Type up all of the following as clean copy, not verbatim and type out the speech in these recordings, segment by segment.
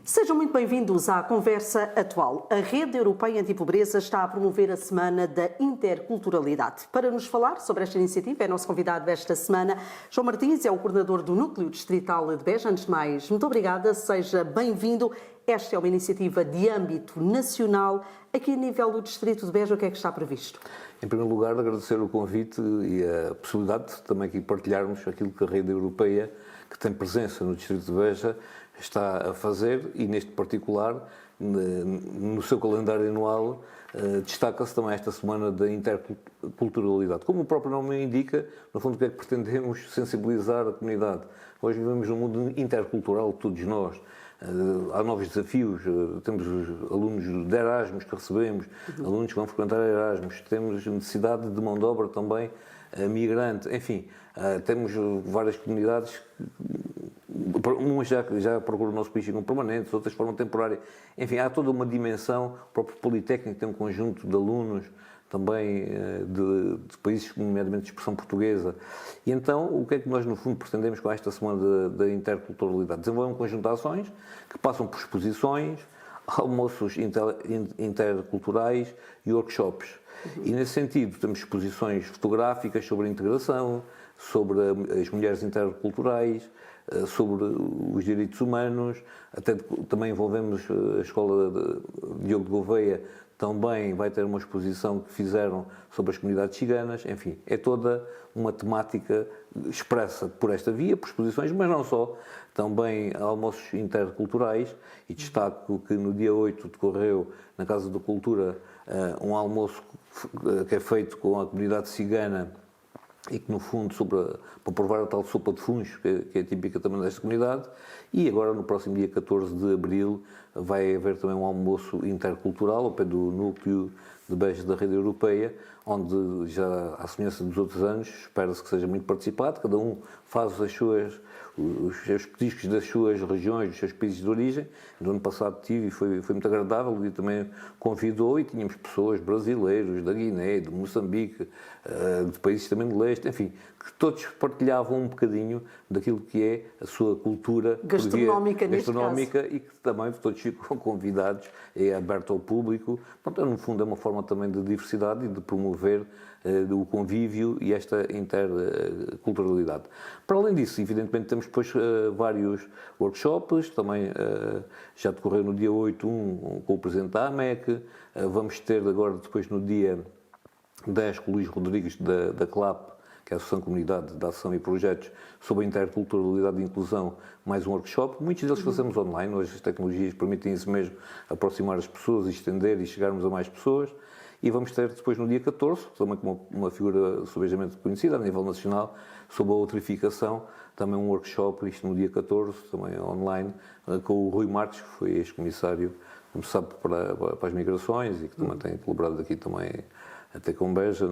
Sejam muito bem-vindos à Conversa Atual. A Rede Europeia Antipobreza está a promover a Semana da Interculturalidade. Para nos falar sobre esta iniciativa, é nosso convidado desta semana, João Martins, é o coordenador do Núcleo Distrital de Beja. Antes de mais, muito obrigada, seja bem-vindo. Esta é uma iniciativa de âmbito nacional. Aqui a nível do Distrito de Beja, o que é que está previsto? Em primeiro lugar, agradecer o convite e a possibilidade de também aqui partilharmos aquilo que a Rede Europeia, que tem presença no Distrito de Beja, está a fazer e, neste particular, no seu calendário anual, destaca-se também esta Semana da Interculturalidade. Como o próprio nome indica, no fundo, o que é que pretendemos? Sensibilizar a comunidade. Hoje vivemos num mundo intercultural, todos nós. Há novos desafios, temos os alunos de Erasmus que recebemos, alunos que vão frequentar Erasmus, temos necessidade de mão de obra também migrante, enfim, temos várias comunidades, umas já procuram o nosso país como permanentes, outras de forma temporária, enfim, há toda uma dimensão. O próprio Politécnico tem um conjunto de alunos também de países, nomeadamente de expressão portuguesa. E então, o que é que nós, no fundo, pretendemos com esta Semana da Interculturalidade? Desenvolver um conjunto de ações que passam por exposições, almoços interculturais e workshops. E, nesse sentido, temos exposições fotográficas sobre a integração, sobre as mulheres interculturais, sobre os direitos humanos, até também envolvemos a Escola de Diogo de Gouveia, também vai ter uma exposição que fizeram sobre as comunidades ciganas, enfim, é toda uma temática expressa por esta via, por exposições, mas não só, também almoços interculturais, e destaco que no dia 8 decorreu na Casa da Cultura um almoço que é feito com a comunidade cigana e que, no fundo, para provar a tal sopa de funcho, que é típica também desta comunidade. E agora, no próximo dia 14 de abril, vai haver também um almoço intercultural ao pé do Núcleo de Beja da Rede Europeia, onde, já à semelhança dos outros anos, espera-se que seja muito participado, cada um faz os seus petiscos das suas regiões, dos seus países de origem. No ano passado tive e foi muito agradável, o dia também convidou e tínhamos pessoas brasileiros, da Guiné, de Moçambique, de países também de leste, enfim, que todos partilhavam um bocadinho daquilo que é a sua cultura gastronómica, e que também todos ficam convidados, é aberto ao público. Portanto, no fundo, é uma forma também de diversidade e de promover o convívio e esta interculturalidade. Para além disso, evidentemente, temos depois vários workshops, também já decorreu no dia 8 com o Presidente da AMEC, vamos ter agora depois no dia 10 com o Luís Rodrigues da CLAP, que é a Associação Comunidade de Ação e Projetos sobre a Interculturalidade e Inclusão, mais um workshop. Muitos deles fazemos online, hoje as tecnologias permitem isso mesmo, aproximar as pessoas, estender e chegarmos a mais pessoas. E vamos ter depois no dia 14, também com uma figura subejamente conhecida a nível nacional, sobre a outrificação, também um workshop, isto no dia 14, também online, com o Rui Marques, que foi ex-comissário, como se sabe, para as migrações e que também tem colaborado aqui também até com Beja,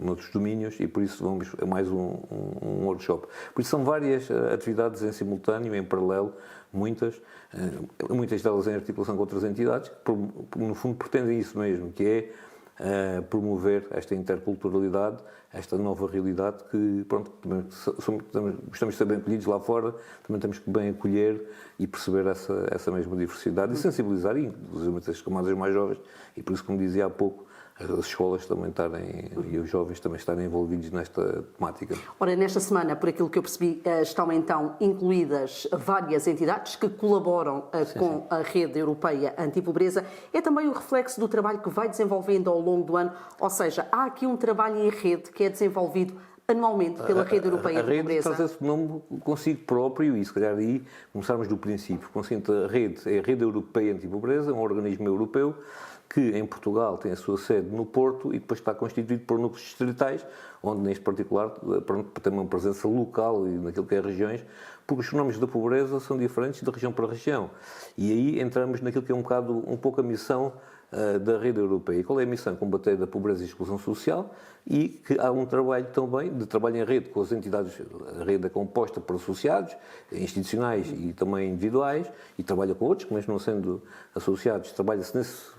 noutros domínios, e por isso vamos a mais um workshop. Por isso são várias atividades em simultâneo, em paralelo, muitas delas em articulação com outras entidades, que no fundo pretendem isso mesmo, que é promover esta interculturalidade, esta nova realidade que, pronto, também gostamos de ser bem acolhidos lá fora, também temos que bem acolher e perceber essa mesma diversidade e sensibilizar, inclusive as camadas mais jovens, e por isso, como dizia há pouco, as escolas também e os jovens também estarem envolvidos nesta temática. Ora, nesta semana, por aquilo que eu percebi, estão então incluídas várias entidades que colaboram com a Rede Europeia Antipobreza. É também o reflexo do trabalho que vai desenvolvendo ao longo do ano, ou seja, há aqui um trabalho em rede que é desenvolvido anualmente pela Rede Europeia Antipobreza. A rede traz esse nome consigo próprio e, se calhar, aí começarmos do princípio. A rede é a Rede Europeia Antipobreza, um organismo europeu que em Portugal tem a sua sede no Porto e depois está constituído por núcleos distritais, onde neste particular tem uma presença local e naquilo que é regiões, porque os fenómenos da pobreza são diferentes de região para região. E aí entramos naquilo que é um pouco a missão da Rede Europeia. E qual é a missão? Combater a pobreza e a exclusão social, e que há um trabalho também de trabalho em rede com as entidades. A rede é composta por associados, institucionais e também individuais, e trabalha com outros, que mesmo não sendo associados, trabalha-se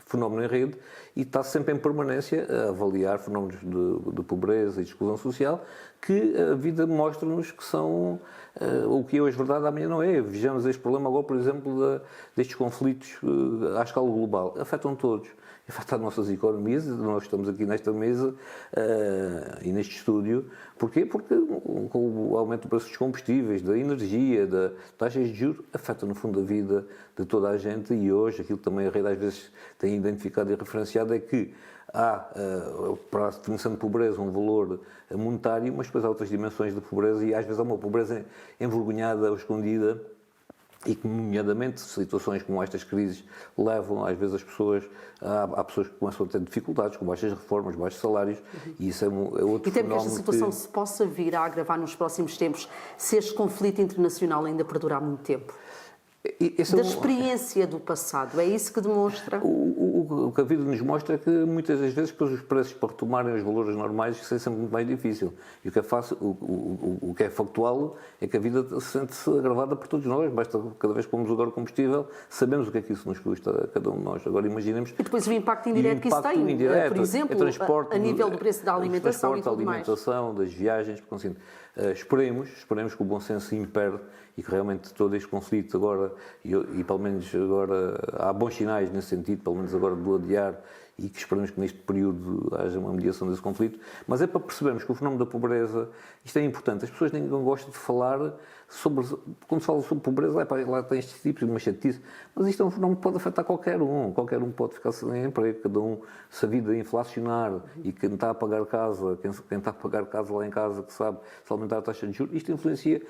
fenómeno em rede e está sempre em permanência a avaliar fenómenos de pobreza e de exclusão social que a vida mostra-nos que são o que é hoje verdade, amanhã não é. Vejamos este problema agora, por exemplo, destes conflitos à escala global. Afetam todos. Afeta as nossas economias, nós estamos aqui nesta mesa e neste estúdio. Porquê? Porque com o aumento do preço dos combustíveis, da energia, das taxas de juros, afeta no fundo a vida de toda a gente e hoje aquilo que também a rede às vezes tem identificado e referenciado é que há, para a definição de pobreza, um valor monetário, mas depois há outras dimensões de pobreza e às vezes há uma pobreza envergonhada ou escondida e que, nomeadamente, situações como estas crises levam, às vezes, as pessoas... Há pessoas que começam a ter dificuldades com baixas reformas, baixos salários, e isso é outro fenómeno. E temo que esta situação se possa vir a agravar nos próximos tempos, se este conflito internacional ainda perdurar muito tempo. Da experiência do passado, é isso que demonstra? O que a vida nos mostra é que muitas das vezes depois os preços para retomarem os valores normais isso é sempre muito mais difícil. E o que é fácil, o que é factual é que a vida sente-se agravada por todos nós. Basta cada vez que pomos agora combustível, sabemos o que é que isso nos custa a cada um de nós. Agora imaginemos... E depois o impacto indireto que isso tem, por exemplo, a nível do preço da alimentação e tudo mais. Da alimentação, das viagens, porque assim, esperemos que o bom senso impere e que realmente todo este conflito agora, e pelo menos agora há bons sinais nesse sentido, pelo menos agora de adiar, e que esperamos que neste período haja uma mediação desse conflito, mas é para percebermos que o fenómeno da pobreza, isto é importante, as pessoas nem gostam de falar sobre, quando se fala sobre pobreza, lá tem estes tipos de uma chatice, mas isto é um fenómeno que pode afetar qualquer um pode ficar sem emprego, cada um, se a vida inflacionar e quem está a pagar casa, quem está a pagar casa lá em casa, que sabe se aumentar a taxa de juros, isto influencia,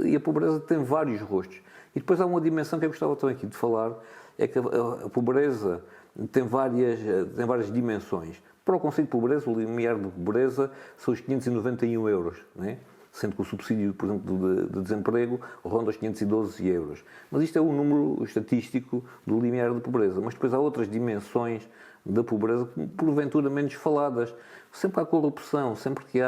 e a pobreza tem vários rostos. E depois há uma dimensão que eu gostava também aqui de falar, é que a pobreza tem várias dimensões. Para o conceito de pobreza, o limiar de pobreza são os 591 euros, não é? Sendo que o subsídio, por exemplo, de desemprego ronda os 512 euros. Mas isto é o número estatístico do limiar de pobreza. Mas depois há outras dimensões da pobreza, porventura menos faladas. Sempre que há corrupção, sempre que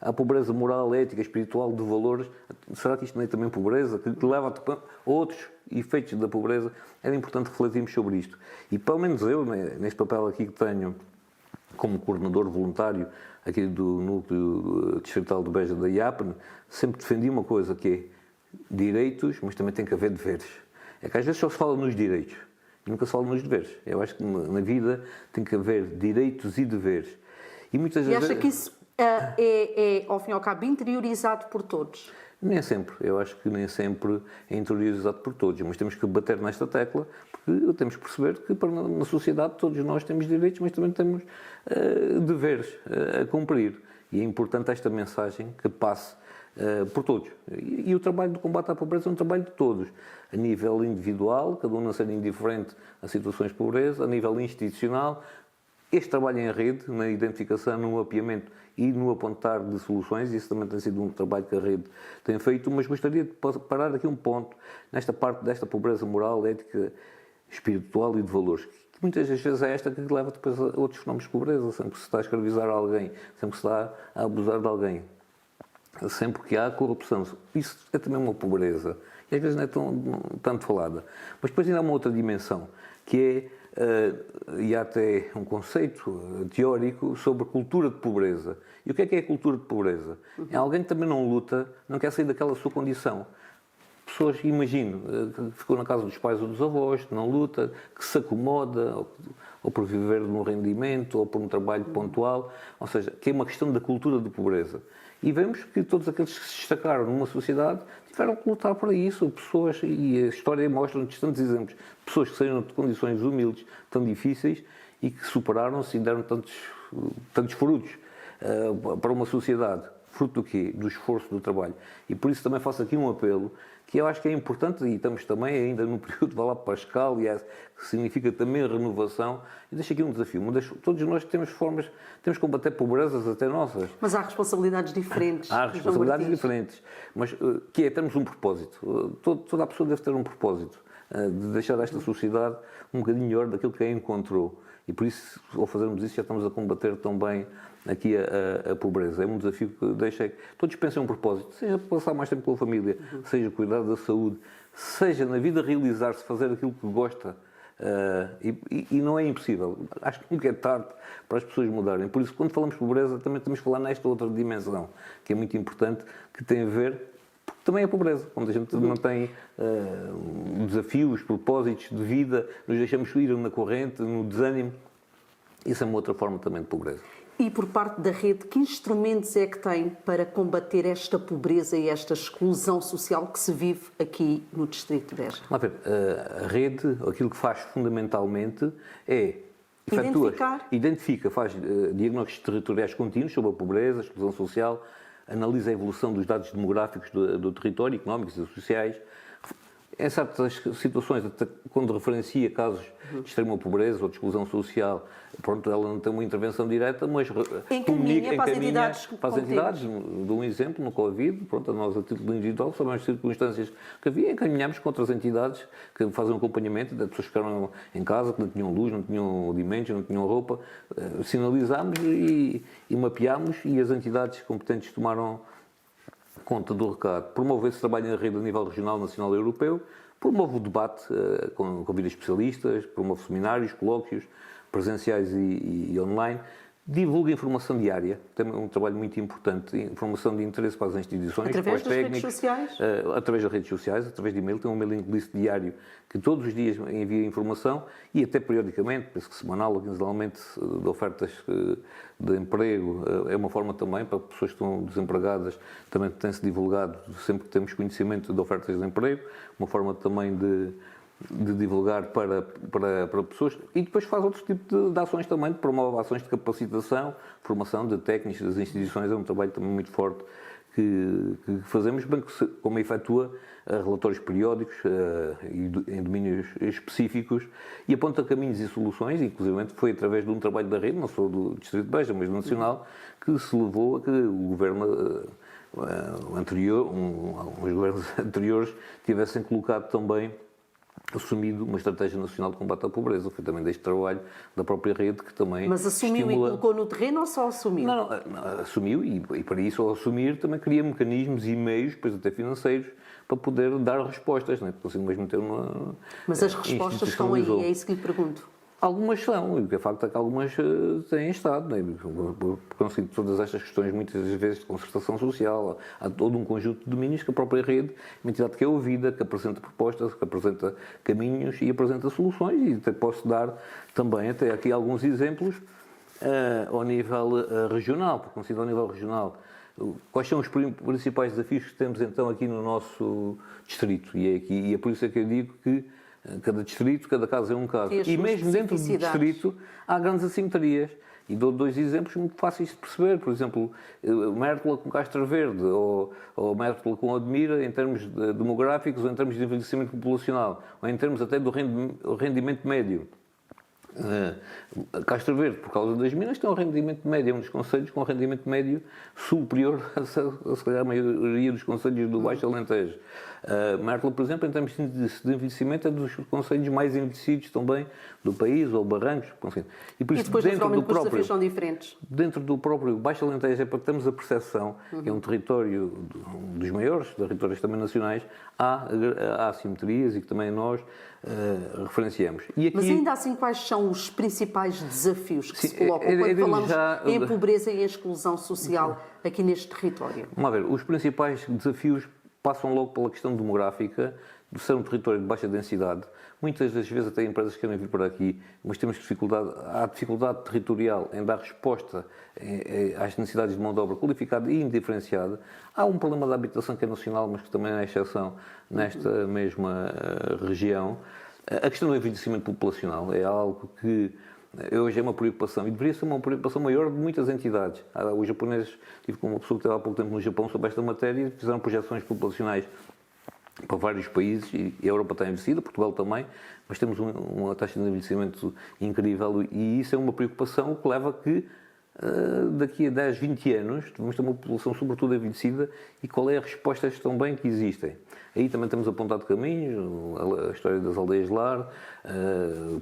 há pobreza moral, ética, espiritual, de valores, será que isto não é também pobreza? Que leva a outros efeitos da pobreza? Era importante refletirmos sobre isto. E pelo menos eu, neste papel aqui que tenho, como coordenador voluntário aqui do núcleo distrital de Beja da IAPN, sempre defendi uma coisa que é direitos, mas também tem que haver deveres. É que às vezes só se fala nos direitos e nunca se fala nos deveres. Eu acho que na vida tem que haver direitos e deveres. E muitas vezes... acha que isso é, ao fim e ao cabo, interiorizado por todos? Nem sempre. Eu acho que nem sempre é interiorizado por todos. Mas temos que bater nesta tecla, porque temos que perceber que na sociedade todos nós temos direitos, mas também temos deveres a cumprir. E é importante esta mensagem que passe por todos. E o trabalho de combate à pobreza é um trabalho de todos. A nível individual, cada um não sendo indiferente a situações de pobreza, a nível institucional, este trabalho em rede, na identificação, no mapeamento e no apontar de soluções, isso também tem sido um trabalho que a rede tem feito, mas gostaria de parar aqui um ponto, nesta parte desta pobreza moral, ética, espiritual e de valores, que muitas das vezes é esta que leva depois a outros fenómenos de pobreza, sempre que se está a escravizar alguém, sempre que se está a abusar de alguém, sempre que há corrupção. Isso é também uma pobreza, e às vezes não é tanto falada. Mas depois ainda há uma outra dimensão, que é e há até um conceito teórico sobre cultura de pobreza. E o que é a cultura de pobreza? É alguém que também não luta, não quer sair daquela sua condição. Pessoas, imagino, que ficou na casa dos pais ou dos avós, que não luta, que se acomoda, ou por viver de um rendimento, ou por um trabalho pontual, ou seja, que é uma questão da cultura de pobreza. E vemos que todos aqueles que se destacaram numa sociedade tiveram que lutar para isso. Pessoas, e a história mostra-nos tantos exemplos, pessoas que saíram de condições humildes, tão difíceis, e que superaram-se e deram tantos frutos para uma sociedade. Fruto do quê? Do esforço, do trabalho. E por isso também faço aqui um apelo, que eu acho que é importante, e estamos também ainda no período de Valá Pascal, que significa também a renovação, e deixo aqui um desafio. Todos nós temos que combater pobrezas até nossas. Mas há responsabilidades diferentes. Há responsabilidades diferentes, mas que é termos um propósito. Toda a pessoa deve ter um propósito, de deixar esta sociedade um bocadinho melhor daquilo que a encontrou. E por isso, ao fazermos isso, já estamos a combater também aqui a pobreza. É um desafio que deixei. Todos pensem um propósito, seja passar mais tempo com a família, seja cuidar da saúde, seja na vida realizar-se, fazer aquilo que gosta e não é impossível. Acho que nunca é tarde para as pessoas mudarem. Por isso, quando falamos de pobreza, também temos que falar nesta outra dimensão, que é muito importante, que tem a ver, porque também é pobreza. Quando a gente não tem desafios, propósitos de vida, nos deixamos ir na corrente, no desânimo, isso é uma outra forma também de pobreza. E por parte da rede, que instrumentos é que tem para combater esta pobreza e esta exclusão social que se vive aqui no Distrito de Beja? Vamos ver, a rede, aquilo que faz fundamentalmente é identifica, faz diagnósticos territoriais contínuos sobre a pobreza, a exclusão social, analisa a evolução dos dados demográficos do território, económicos e sociais. Em certas situações, até quando referencia casos de extrema pobreza ou de exclusão social, pronto, ela não tem uma intervenção direta, mas encaminha para as entidades. Para as entidades, dou um exemplo, no Covid, pronto, nós a título individual, sabemos as circunstâncias que havia, encaminhámos com outras entidades que fazem um acompanhamento das pessoas que ficaram em casa, que não tinham luz, não tinham alimentos, não tinham roupa, sinalizámos e mapeámos, e as entidades competentes tomaram conta do recado. Promove esse trabalho na rede a nível regional, nacional e europeu, promove o debate convida especialistas, promove seminários, colóquios, presenciais e online, divulga informação diária, também é um trabalho muito importante, informação de interesse para as instituições, através para os técnicos, redes sociais? Através das redes sociais, através de e-mail, tem um mailing list diário que todos os dias envia informação e até periodicamente, penso que semanal ou quinzenalmente, de ofertas de emprego, é uma forma também para pessoas que estão desempregadas, também tem-se divulgado, sempre que temos conhecimento de ofertas de emprego, uma forma também de divulgar para pessoas, e depois faz outro tipo de ações também, promove ações de capacitação, formação de técnicos das instituições, é um trabalho também muito forte que fazemos, bem como efetua relatórios periódicos em domínios específicos e aponta caminhos e soluções, inclusive foi através de um trabalho da rede, não só do Distrito de Beja, mas do Nacional, que se levou a que o governo anterior, os governos anteriores tivessem colocado também assumido uma estratégia nacional de combate à pobreza. Foi também deste trabalho da própria rede que também Mas assumiu estimula... e colocou no terreno ou só assumiu? Não, assumiu e para isso, ao assumir, também cria mecanismos e meios, depois até financeiros, para poder dar respostas, não é? Porque assim mesmo ter uma... Mas as respostas estão aí, é isso que lhe pergunto. Algumas são, e o que é facto é que algumas têm estado, não é? Por conseguir todas estas questões, muitas vezes, de concertação social, há todo um conjunto de domínios que a própria rede, uma entidade que é ouvida, que apresenta propostas, que apresenta caminhos e apresenta soluções, e até posso dar também até aqui alguns exemplos ao nível regional, porque consigo ao nível regional. Quais são os principais desafios que temos então aqui no nosso distrito? E é por isso que eu digo que cada distrito, cada caso é um caso. E mesmo dentro do distrito há grandes assimetrias. E dou dois exemplos muito fáceis de perceber. Por exemplo, Mértola com Castro Verde ou Mértola com Odmira em termos demográficos ou em termos de envelhecimento populacional ou em termos até do rendimento médio. Castro Verde, por causa das minas, tem um rendimento médio, é um dos concelhos com um rendimento médio superior a se calhar a maioria dos concelhos do Baixo Alentejo. Mértola, por exemplo, em termos de envelhecimento, é dos concelhos mais envelhecidos também do país, ou Barrancos. E por isso, depois, naturalmente, os desafios são diferentes. Dentro do próprio Baixo Alentejo, é para termos a percepção que é um território dos maiores territórios também nacionais, há assimetrias e que também nós referenciamos. E aqui... Mas ainda assim, quais são os principais desafios que se colocam quando falamos em pobreza e em exclusão social aqui neste território? Vamos ver, os principais desafios passam logo pela questão demográfica, de ser um território de baixa densidade. Muitas das vezes até empresas que querem vir para aqui, mas temos há dificuldade territorial em dar resposta às necessidades de mão de obra qualificada e indiferenciada. Há um problema da habitação que é nacional, mas que também é exceção nesta mesma região. A questão do envelhecimento populacional é algo que hoje é uma preocupação e deveria ser uma preocupação maior de muitas entidades. Os japoneses, tive com uma pessoa que esteve há pouco tempo no Japão sobre esta matéria, fizeram projeções populacionais para vários países e a Europa está envelhecida, Portugal também, mas temos uma taxa de envelhecimento incrível e isso é uma preocupação que leva a que daqui a 10, 20 anos vamos ter uma população sobretudo envelhecida e qual é a resposta também que existem. Aí também temos apontado caminhos, a história das aldeias lar,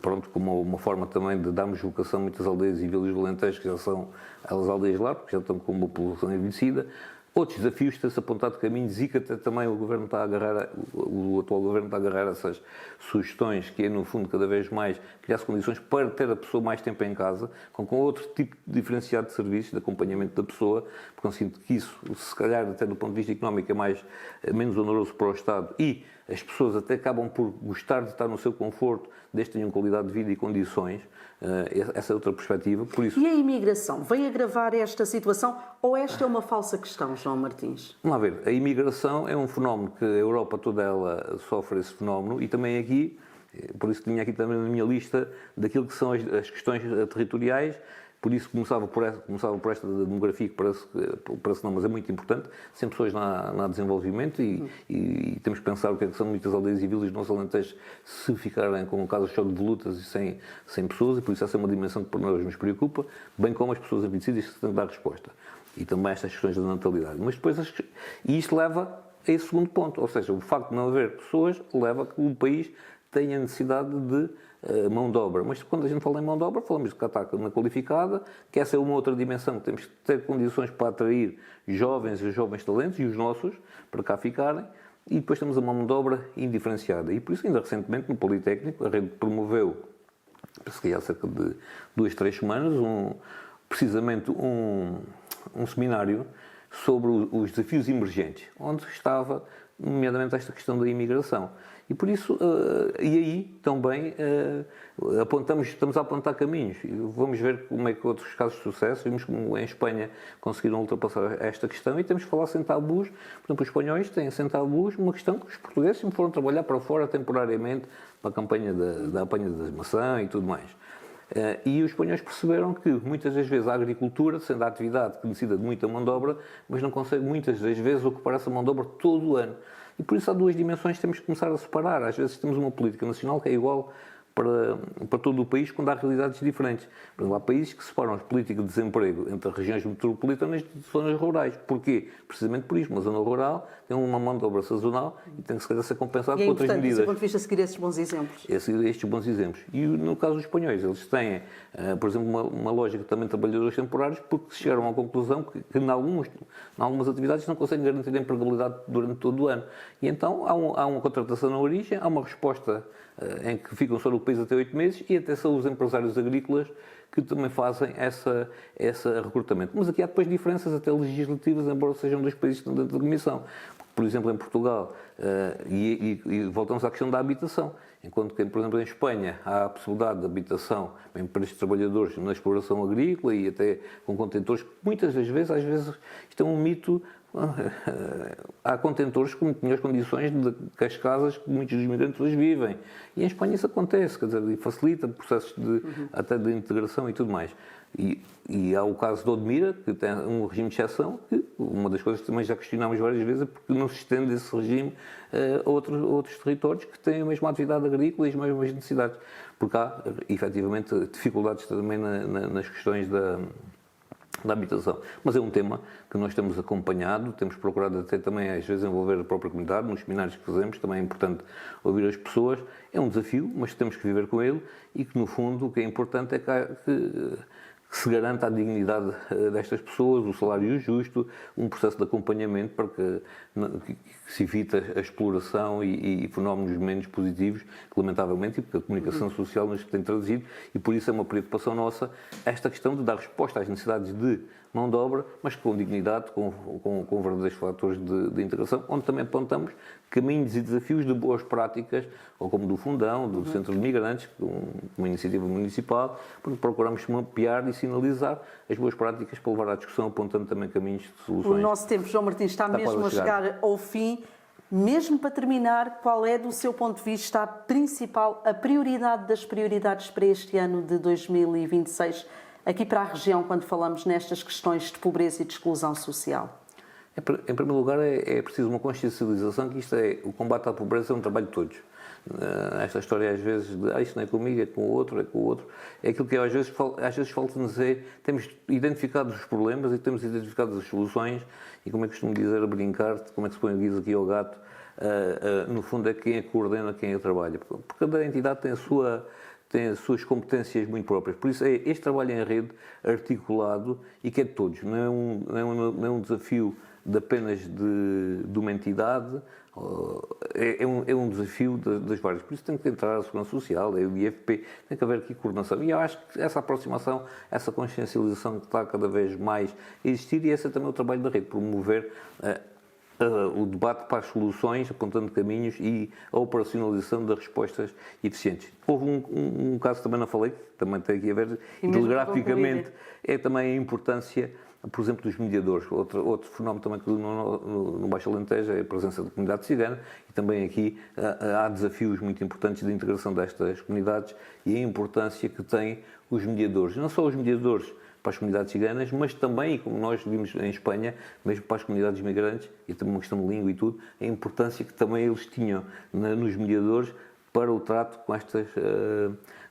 pronto, como uma forma também de darmos vocação a muitas aldeias e vilas do Alentejo que já são elas aldeias lar, porque já estão com uma população envelhecida. outros desafios, tem-se apontado caminhos e que até também o Governo está a agarrar, o atual Governo está a agarrar essas sugestões, que é, no fundo, cada vez mais criar-se condições para ter a pessoa mais tempo em casa, com outro tipo de diferenciado de serviços, de acompanhamento da pessoa, porque eu sinto que isso, se calhar, até do ponto de vista económico, é menos oneroso para o Estado e as pessoas até acabam por gostar de estar no seu conforto, desde que tenham qualidade de vida e condições. Essa é outra perspectiva. Por isso... E a imigração vem agravar esta situação ou esta é uma falsa questão, João Martins? Vamos lá ver, a imigração é um fenómeno que a Europa toda ela sofre esse fenómeno e também aqui, por isso tinha aqui também na minha lista daquilo que são as questões territoriais. Por isso começava por esta demografia, que parece não, mas é muito importante. Sem pessoas não há desenvolvimento e temos que pensar o que é que são muitas aldeias e vilas no nosso Alentejo se ficarem com casos de choque de volutas e sem pessoas, e por isso essa é uma dimensão que por nós nos preocupa, bem como as pessoas envelhecidas que se têm de dar resposta. E também estas questões da natalidade. Mas depois, e isto leva a esse segundo ponto, ou seja, o facto de não haver pessoas leva a que o país tenha necessidade de mão de obra. Mas quando a gente fala em mão de obra, falamos de catáca na qualificada, que essa é uma outra dimensão, que temos que ter condições para atrair jovens e jovens talentos, e os nossos, para cá ficarem, e depois temos a mão de obra indiferenciada. E por isso, ainda recentemente, no Politécnico, a rede promoveu, penso que há cerca de 2-3 semanas, precisamente um seminário sobre os desafios emergentes, onde estava, nomeadamente, esta questão da imigração. E por isso, e aí também estamos a apontar caminhos. Vamos ver como é que outros casos de sucesso, vimos como em Espanha conseguiram ultrapassar esta questão e temos que falar sem tabus. Por exemplo, os espanhóis têm sem tabus uma questão que os portugueses sempre foram trabalhar para fora temporariamente para a campanha da apanha da maçã e tudo mais. E os espanhóis perceberam que muitas das vezes a agricultura, sendo a atividade que necessita de muita mão de obra, mas não consegue muitas das vezes ocupar essa mão de obra todo o ano. E por isso há duas dimensões que temos que começar a separar. Às vezes temos uma política nacional que é igual para todo o país, quando há realidades diferentes. Por exemplo, há países que separam as políticas de desemprego entre regiões metropolitanas e zonas rurais. Porquê? Precisamente por isso. Uma zona rural tem uma mão de obra sazonal e tem que se calhar ser compensado por outras medidas. E é importante, do ponto de vista, seguir esses bons exemplos. Estes bons exemplos. E no caso dos espanhóis, eles têm, por exemplo, uma lógica também de trabalhadores temporários, porque chegaram à conclusão que em algumas atividades não conseguem garantir a empregabilidade durante todo o ano. E então há uma contratação na origem, há uma resposta em que ficam só no país até 8 meses e até são os empresários agrícolas que também fazem esse recrutamento. Mas aqui há depois diferenças até legislativas, embora sejam dois países que estão dentro da Comissão. Por exemplo, em Portugal, e voltamos à questão da habitação, enquanto que, por exemplo, em Espanha há a possibilidade de habitação bem, para estes trabalhadores na exploração agrícola e até com contentores, que muitas das vezes, às vezes, isto é um mito. Há contentores com melhores condições que as casas que muitos dos imigrantes hoje vivem. E em Espanha isso acontece, quer dizer, e facilita processos até de integração e tudo mais. E há o caso de Odmira, que tem um regime de exceção, que uma das coisas que também já questionámos várias vezes é porque não se estende esse regime a outros territórios que têm a mesma atividade agrícola e as mesmas necessidades. Porque há, efetivamente, dificuldades também nas questões da habitação. Mas é um tema que nós temos acompanhado, temos procurado até também às vezes envolver a própria comunidade, nos seminários que fazemos, também é importante ouvir as pessoas. É um desafio, mas temos que viver com ele e que no fundo o que é importante é que se garanta a dignidade destas pessoas, o salário justo, um processo de acompanhamento para que se evite a exploração e fenómenos menos positivos, que lamentavelmente, porque a comunicação social nos tem traduzido, e por isso é uma preocupação nossa esta questão de dar resposta às necessidades de mão de obra, mas com dignidade, com verdadeiros fatores de integração, onde também apontamos caminhos e desafios de boas práticas, ou como do Fundão, do Centro de Migrantes, uma iniciativa municipal, porque procuramos mapear e sinalizar as boas práticas para levar à discussão, apontando também caminhos de soluções. O nosso tempo, João Martins, está mesmo a chegar ao fim. Mesmo para terminar, qual é, do seu ponto de vista, a prioridade das prioridades para este ano de 2026, aqui para a região, quando falamos nestas questões de pobreza e de exclusão social? Em primeiro lugar, é preciso uma consciencialização que o combate à pobreza é um trabalho de todos. Esta história, às vezes, de isto não é comigo, é com o outro, é aquilo que às vezes falta-nos dizer. Temos identificado os problemas e temos identificado as soluções e, como é que costumo dizer, a brincar, como é que se põe o guiso aqui ao gato, no fundo é quem é que coordena, quem é que trabalha. Porque cada entidade tem têm as suas competências muito próprias. Por isso, é este trabalho em rede articulado e que é de todos, não é um desafio de apenas de uma entidade, é um desafio das várias. Por isso tem que entrar a Segurança Social, o IFP, tem que haver aqui coordenação. E eu acho que essa aproximação, essa consciencialização que está cada vez mais a existir, e esse é também o trabalho da rede, promover o debate para as soluções, apontando caminhos e a operacionalização das respostas eficientes. Houve um caso que também não falei, que também tem aqui a ver, e telegraficamente, é também a importância, por exemplo, dos mediadores. Outro fenómeno também que no Baixo Alentejo é a presença da comunidade cigana, e também aqui há desafios muito importantes de integração destas comunidades e a importância que têm os mediadores. Não só os mediadores para as comunidades ciganas, mas também, como nós vimos em Espanha, mesmo para as comunidades migrantes, e também uma questão de língua e tudo, a importância que também eles tinham nos mediadores para o trato com estas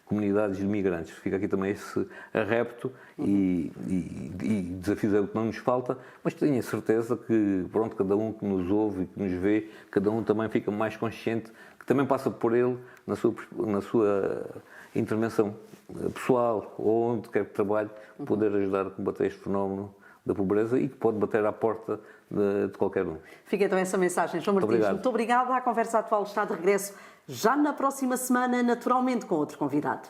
comunidades de migrantes. Fica aqui também esse repto e desafios é o que não nos falta, mas tenho a certeza que, pronto, cada um que nos ouve e que nos vê, cada um também fica mais consciente, que também passa por ele na sua intervenção pessoal ou onde quer que trabalhe, poder ajudar a combater este fenómeno da pobreza e que pode bater à porta de qualquer um. Fica então essa mensagem, João Martins. Muito obrigada. A Conversa Atual está de regresso já na próxima semana, naturalmente com outro convidado.